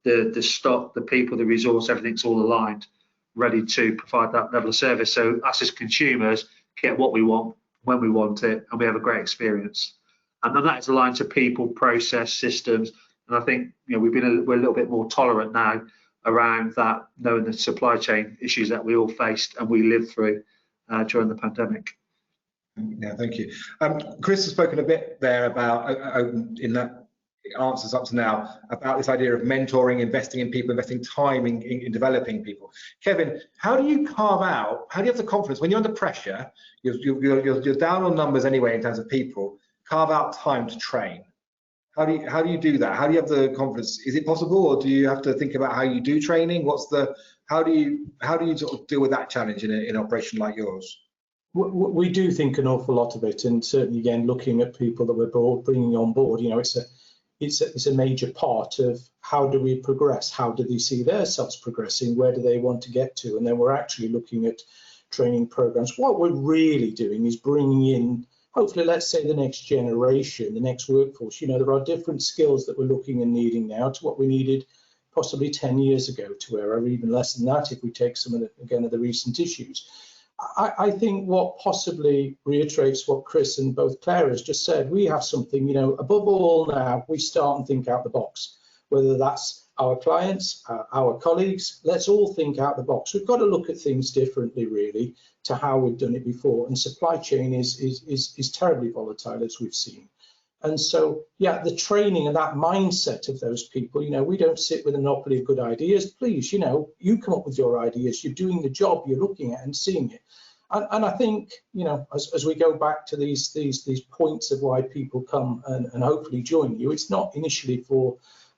the stock, the people, the resource, everything's all aligned, ready to provide that level of service. So us as consumers get what we want when we want it, and we have a great experience. and then that is aligned to people, process, systems. And I think we're a little bit more tolerant now around that, knowing the supply chain issues that we all faced and we lived through during the pandemic. Yeah, thank you. Chris has spoken a bit there about, in that answers up to now, about this idea of mentoring, investing in people, investing time in developing people. Kevin, how do you have the confidence when you're under pressure, you're down on numbers anyway in terms of people, carve out time to train? How do you do that? How do you have the confidence? Is it possible, or do you have to think about how you do training? How do you sort of deal with that challenge in an operation like yours? We do think an awful lot of it, and certainly again looking at people that we're bringing on board, it's a major part of how do we progress, how do they see themselves progressing, where do they want to get to, and then we're actually looking at training programs. What we're really doing is bringing in, hopefully, let's say the next generation, the next workforce. There are different skills that we're looking and needing now to what we needed possibly 10 years ago, or even less than that if we take some of the recent issues. I think what possibly reiterates what Chris and both Claire has just said, we have something, above all now, we start and think out the box, whether that's our clients, our colleagues, let's all think out the box. We've got to look at things differently, really, to how we've done it before. And supply chain is terribly volatile, as we've seen. And so, yeah, the training and that mindset of those people, we don't sit with a monopoly of good ideas. Please, you come up with your ideas. You're doing the job, you're looking at and seeing it. And I think, as we go back to these points of why people come and hopefully join you, it's not initially for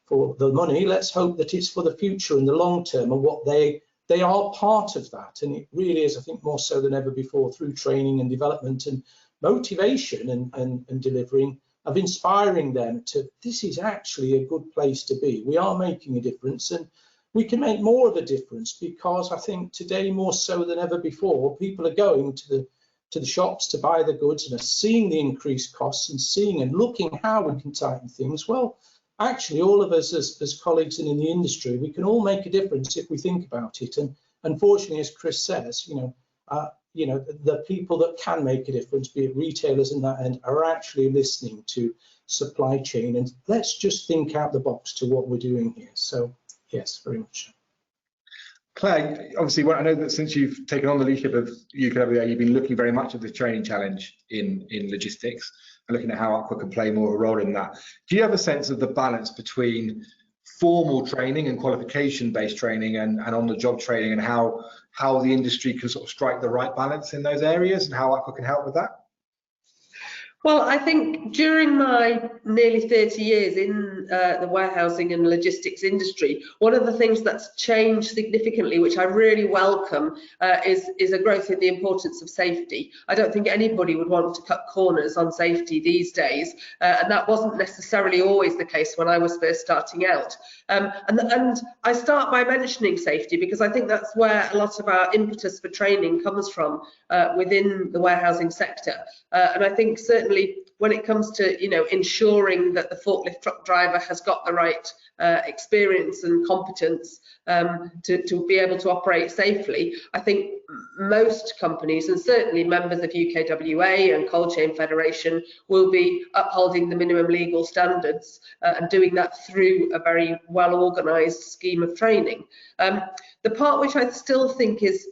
the money. Let's hope that it's for the future and the long term, and what they are part of that. And it really is, I think, more so than ever before, through training and development and motivation and delivering, of inspiring them to, this is actually a good place to be. We are making a difference, and we can make more of a difference, because I think today more so than ever before, people are going to the shops to buy the goods and are seeing the increased costs and seeing and looking how we can tighten things. Well, actually, all of us as colleagues and in the industry, we can all make a difference if we think about it. And unfortunately, as Chris says, the people that can make a difference, be it retailers in that end, are actually listening to supply chain, and let's just think out the box to what we're doing here. So yes, very much. Claire, obviously, I know that since you've taken on the leadership of UKWA, you've been looking very much at the training challenge in logistics and looking at how Aqua can play more of a role in that. Do you have a sense of the balance between formal training and qualification-based training and on-the-job training, and how the industry can sort of strike the right balance in those areas, and how Aqua can help with that? Well, I think during my nearly 30 years in the warehousing and logistics industry, one of the things that's changed significantly, which I really welcome, is a growth in the importance of safety. I don't think anybody would want to cut corners on safety these days, and that wasn't necessarily always the case when I was first starting out. And I start by mentioning safety because I think that's where a lot of our impetus for training comes from within the warehousing sector. And I think certainly when it comes to ensuring that the forklift truck driver has got the right experience and competence to be able to operate safely, I think most companies, and certainly members of UKWA and Cold Chain Federation, will be upholding the minimum legal standards and doing that through a very well organised scheme of training. The part which I still think is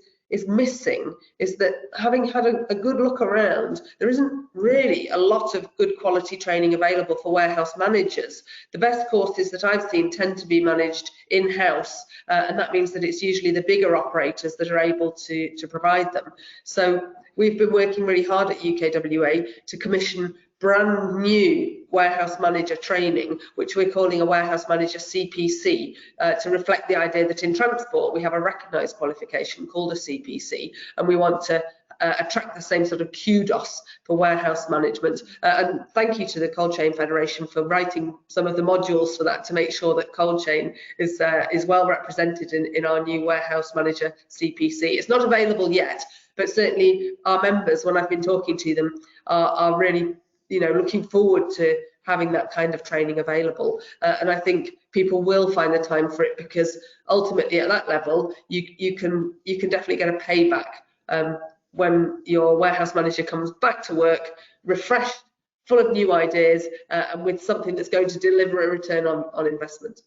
missing is that, having had a good look around, there isn't really a lot of good quality training available for warehouse managers. The best courses that I've seen tend to be managed in-house, and that means that it's usually the bigger operators that are able to provide them. So we've been working really hard at UKWA to commission brand new warehouse manager training, which we're calling a warehouse manager CPC, to reflect the idea that in transport we have a recognised qualification called a CPC, and we want to attract the same sort of kudos for warehouse management. And thank you to the Cold Chain Federation for writing some of the modules for that, to make sure that Cold Chain is well represented in our new warehouse manager CPC. It's not available yet, but certainly our members, when I've been talking to them, are really looking forward to having that kind of training available, and I think people will find the time for it, because ultimately at that level you can definitely get a payback when your warehouse manager comes back to work refreshed full of new ideas, and with something that's going to deliver a return on investment.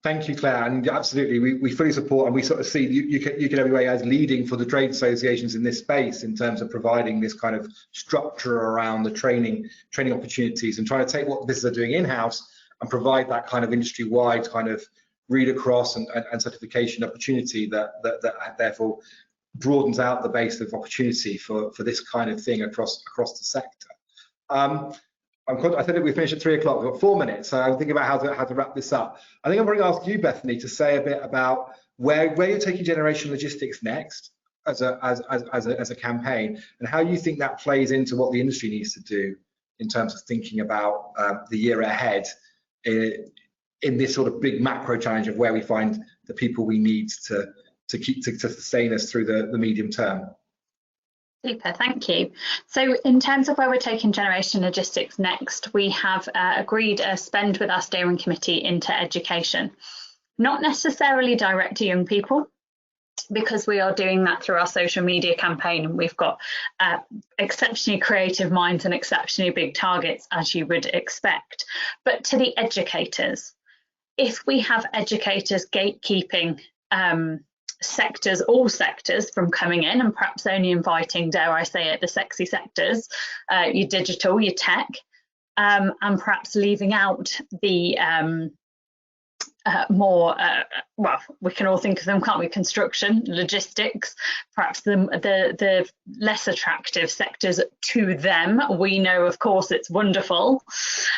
Thank you, Claire, and absolutely, we fully support, and we sort of see UKWA as leading for the trade associations in this space in terms of providing this kind of structure around the training opportunities and trying to take what businesses are doing in-house and provide that kind of industry-wide kind of read across and certification opportunity that therefore broadens out the base of opportunity for this kind of thing across the sector. I said that we finish at 3 o'clock. We've got 4 minutes, so I'm thinking about how to wrap this up. I think I'm going to ask you, Bethany, to say a bit about where you're taking Generation Logistics next as a campaign, and how you think that plays into what the industry needs to do in terms of thinking about the year ahead in this sort of big macro challenge of where we find the people we need to sustain us through the medium term. Super, thank you. So in terms of where we're taking Generation Logistics next, we have agreed a spend with our steering committee into education, not necessarily direct to young people, because we are doing that through our social media campaign, and we've got exceptionally creative minds and exceptionally big targets, as you would expect, but to the educators. If we have educators gatekeeping all sectors from coming in, and perhaps only inviting, dare I say it, the sexy sectors, your digital, your tech, and perhaps leaving out the more, well, we can all think of them, can't we? Construction, logistics, perhaps the less attractive sectors to them. We know, of course, it's wonderful.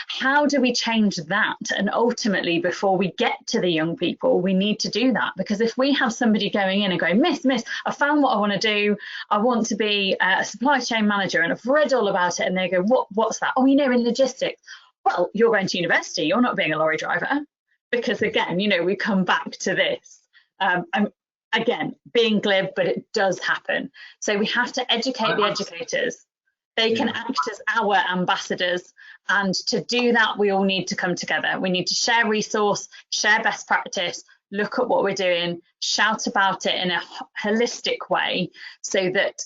How do we change that? And ultimately, before we get to the young people, we need to do that, because if we have somebody going in and going, Miss, I found what I want to do. I want to be a supply chain manager, and I've read all about it. And they go, what's that? Oh, in logistics. Well, you're going to university. You're not being a lorry driver. Because again, we come back to this. Again, being glib, but it does happen. So we have to educate the educators. They can act as our ambassadors. And to do that, we all need to come together. We need to share resource, share best practice, look at what we're doing, shout about it in a holistic way, so that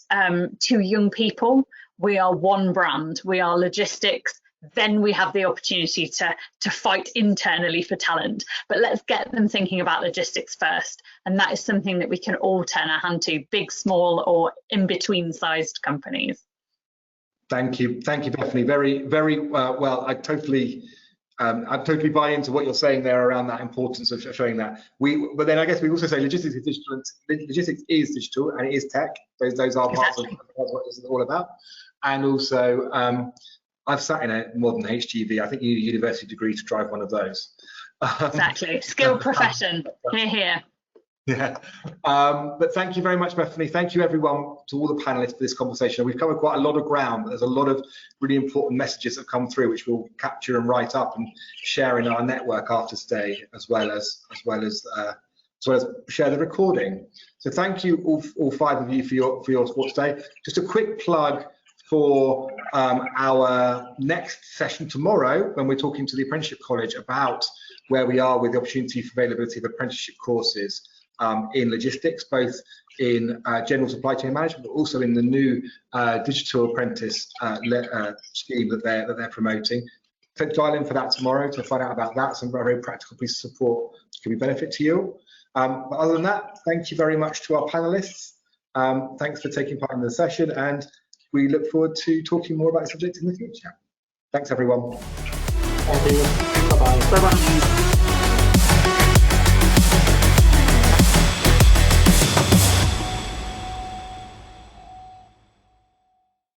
to young people, we are one brand. We are logistics. Then we have the opportunity to fight internally for talent. But let's get them thinking about logistics first. And that is something that we can all turn our hand to, big, small, or in-between sized companies. Thank you, Bethany. Very, very well. I totally buy into what you're saying there around that importance of showing that. But then I guess we also say logistics is digital. Logistics is digital and it is tech. Those are parts of what it's all about. And also, I've sat in a modern HGV. I think you need a university degree to drive one of those. Exactly. Skilled profession. Here. Yeah. But thank you very much, Bethany. Thank you, everyone, to all the panelists for this conversation. We've covered quite a lot of ground, but there's a lot of really important messages that have come through, which we'll capture and write up and share in our network after today, as well as share the recording. So thank you all 5 of you for your support today. Just a quick plug for our next session tomorrow, when we're talking to the Apprenticeship College about where we are with the opportunity for availability of apprenticeship courses in logistics, both in general supply chain management, but also in the new digital apprentice scheme that they're promoting. So dial in for that tomorrow to find out about that. Some very practical pieces of support can be benefit to you. But other than that, thank you very much to our panelists. Thanks for taking part in the session, and we look forward to talking more about the subject in the future. Thanks, everyone. Thank you. Bye-bye. Bye-bye.